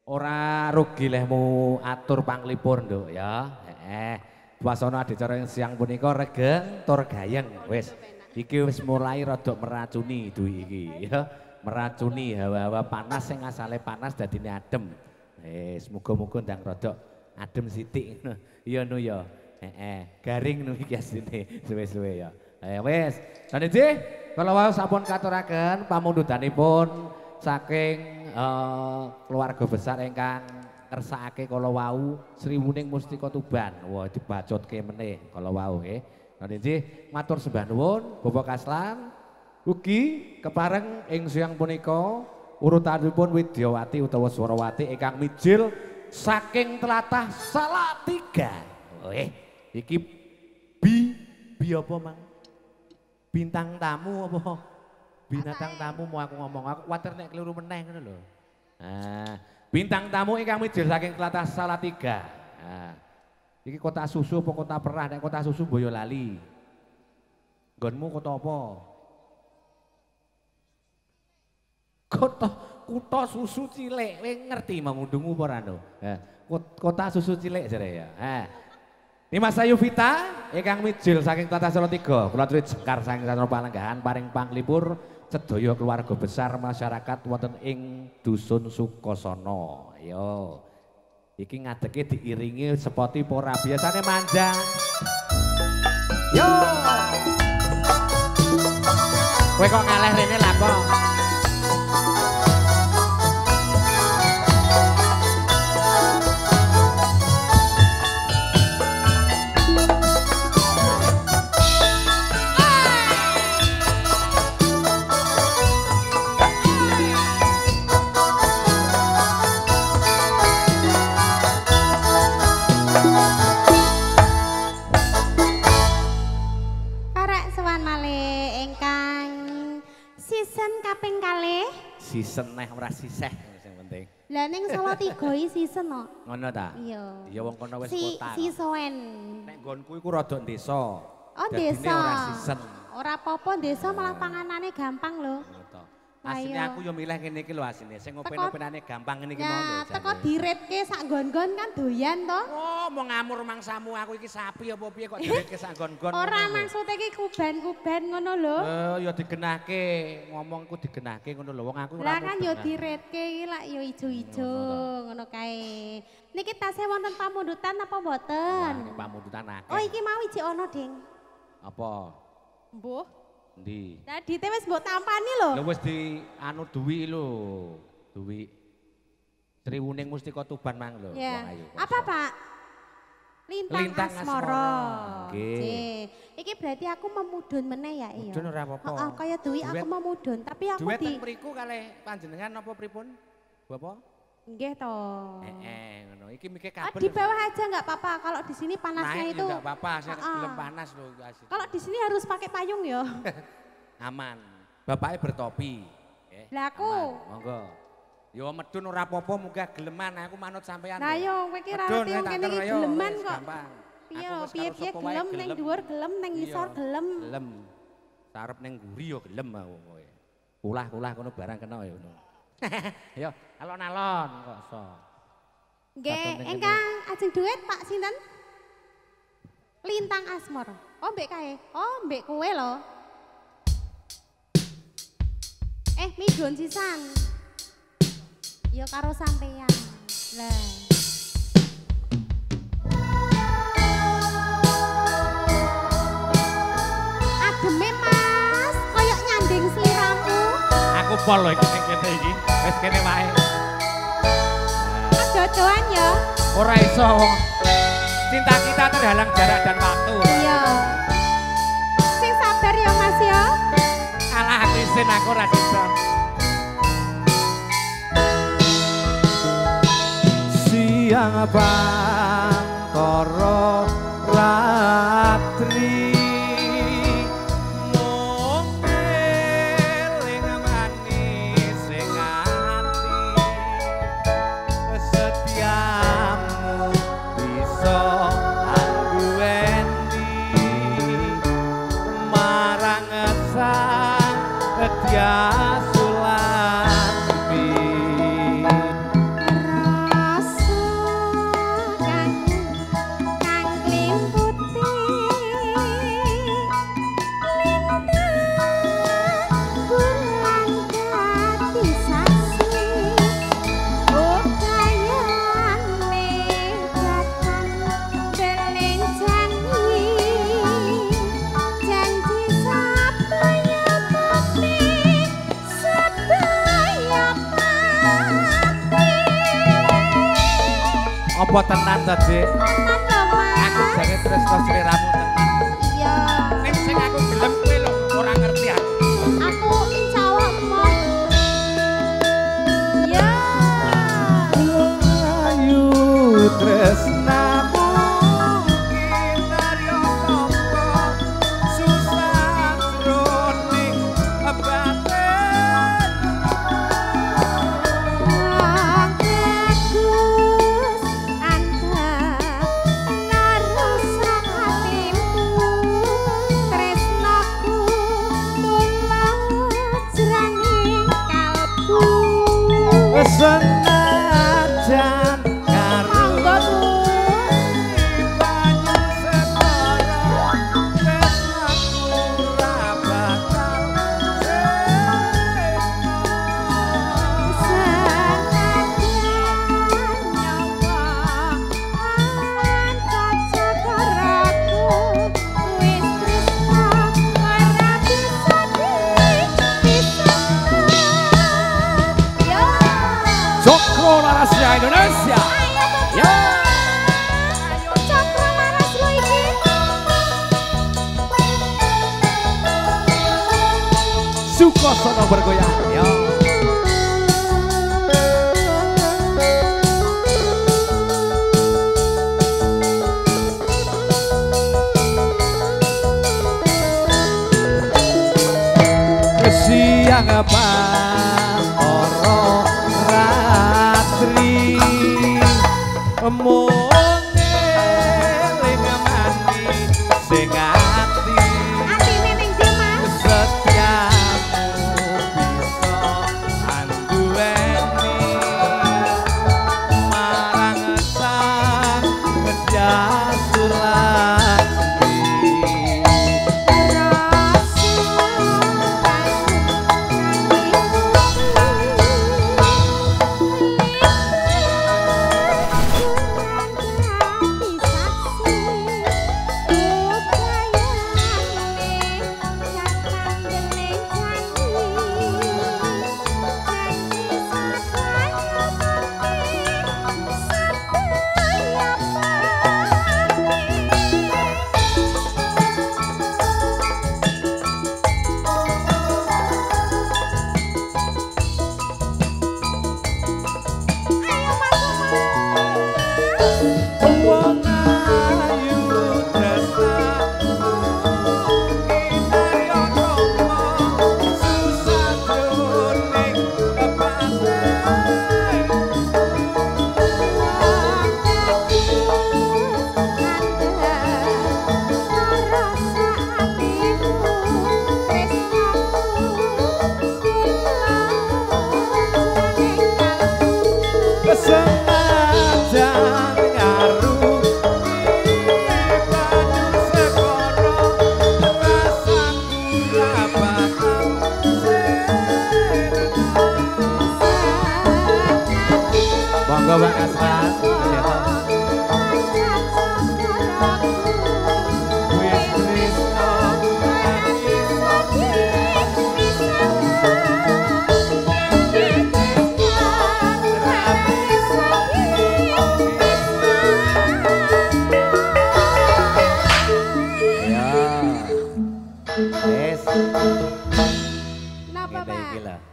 Ora rugi lehmu atur panglipur nduk ya. Wasana adicara siang punika regeng tur gayeng wis. Iki wis mulai rada meracuni duwi iki ya. Meracuni hawa-hawa panas sing asale panas dadine adem. Wis muga-muga ndang rada adem sithik ngono. Iya no ya. Garing no iki asline suwe-suwe ya. Wis. Lan iki kala wau sampun katuraken pamundutanipun saking keluarga besar ingkang ngersakake kala wau Sriwuning Mustika Tuban. Wah dibacotke meneh kala wau nggih. Lan iki matur sembah nuwun Bapak Kaslan ugi kepareng ing siang punika urutanipun Widyawati utawa Swarawati ingkang mijil saking tlatah Salatiga. Iki bi apa Mang? Bintang tamu apa? Binatang tamu mau aku ngomong, aku kuwatir nek keliru meneh ngono lho. Bintang tamu ingkang mijil saking tlatah Salatiga. Iki kota susu apa kota perah? Nek kota susu Boyolali. Nggonmu kota apa? Kota susu cilik, kowe ngerti mangundungmu apa ora no? Kota susu cilik jare ya. Dimas Ayu Vita ingkang mijil saking tlatah Salatiga, kula aturi jengkar saking Sasana Palenggahan paring panglipur sedaya keluarga besar masyarakat wonten ing Dusun Sukasana. Yo. Iki ngadeke diiringi sepoti pora biasane manjang. Yo. Kowe kok ngaleh rene lha kok? Season neh ora siseh sing penting. Lah ning Salatiga iki season kok. Ngono ta? Iya. Ya wong kono wis kota. Sisoen. Nek nggonku iku rada desa. Oh desa. Ora season. Ora apa-apa desa malah panganane gampang lho. Asline aku yo milih ngene iki lho asline. Sing open-openane gampang ngene iki mau lho. Ya teko diretke sak gon-gon kan doyan to. Oh, mau ngamur mangsamu aku iki sapi apa piye kok diretke sak gon-gon. Ora maksude iki kuban-kuban ngono lho. Ya digenahke, ngomongku digenahke ngono lho. Wong aku ora. Lah kan yo diretke iki lak yo ijo-ijo ngono kae. Niki tasih wonten pamundutan apa mboten? Wah, pamundutan akeh. Oh, iki mau ijik ana, Ding. Apa? Mbuh. Endi? Lah dite wis mbok tampani lho. Lho wis di anu duwi lho. Duwi Sriwuning Mustika Tuban mang lho. Ya. Apa, Pak? Lintang Asmara. Nggih. Iki berarti aku memudun meneh ya iya. Mudun ora apa-apa. Heeh, kaya duwi aku memudun, tapi aku duwe teng mriku kalih panjenengan apa pripun? Bapak? Nggih to. Ngono. Iki mikir kabel. Di bawah aja enggak apa-apa. Kalau di sini panasnya itu enggak apa-apa, saya belum panas lho. Kalau di sini harus pakai payung ya. Aman. Bapaknya bertopi. Lah aku. Monggo. Yo medun ora apa-apa, muga geleman aku manut sampean. Lah yo kowe iki ra ngerti kene iki geleman kok. Piye-piye gelem ning dhuwur gelem ning ngisor gelem. Gelem. Sarep ning nguri yo gelem aku kowe. Kulah-kulah kono barang kena yo ngono. Yo, alon-alon kok so. Nggih, engkang ajeng duit Pak sinten? Lintang Asmara. Oh, mbek kae. Oh, mbek kowe lho. Midun sisan. Ya karo sampeyan. Lah. Ademe Mas, koyok nyanding sliramu. Aku pol lho iki sing kene iki. Wis kene wae. Dodoan ya. Ora iso wong. Cinta kita terhalang jarak dan waktu. Iya. Sing sabar ya Mas ya. Alah isin aku ora bisa. Siang pantoro ratri Apa tenan ta, Dik? Tenan lho, Mas. Aku jane tresno sliramu tenan. Iya. Ning sing aku gelem kuwi lho, ora ngerti aku. Aku insyaallah mau. Ya. Ayu tresnamu kinarya tampa susah jroning batin. Bagus anda narusa hatimu tresnaku mulat jroning kalbu. Senajan karo banyu separa tresnaku ora bakal Cokro Larasnya Indonesia. Ya. Sukosono bergoyang. Ya. Siang apa oro ratri mung eling mati sing ati setiamu bisa anduweni marang sang jatuh Monggo Pak Kasran. Wis tresno ya. Wis. Napa, Pak?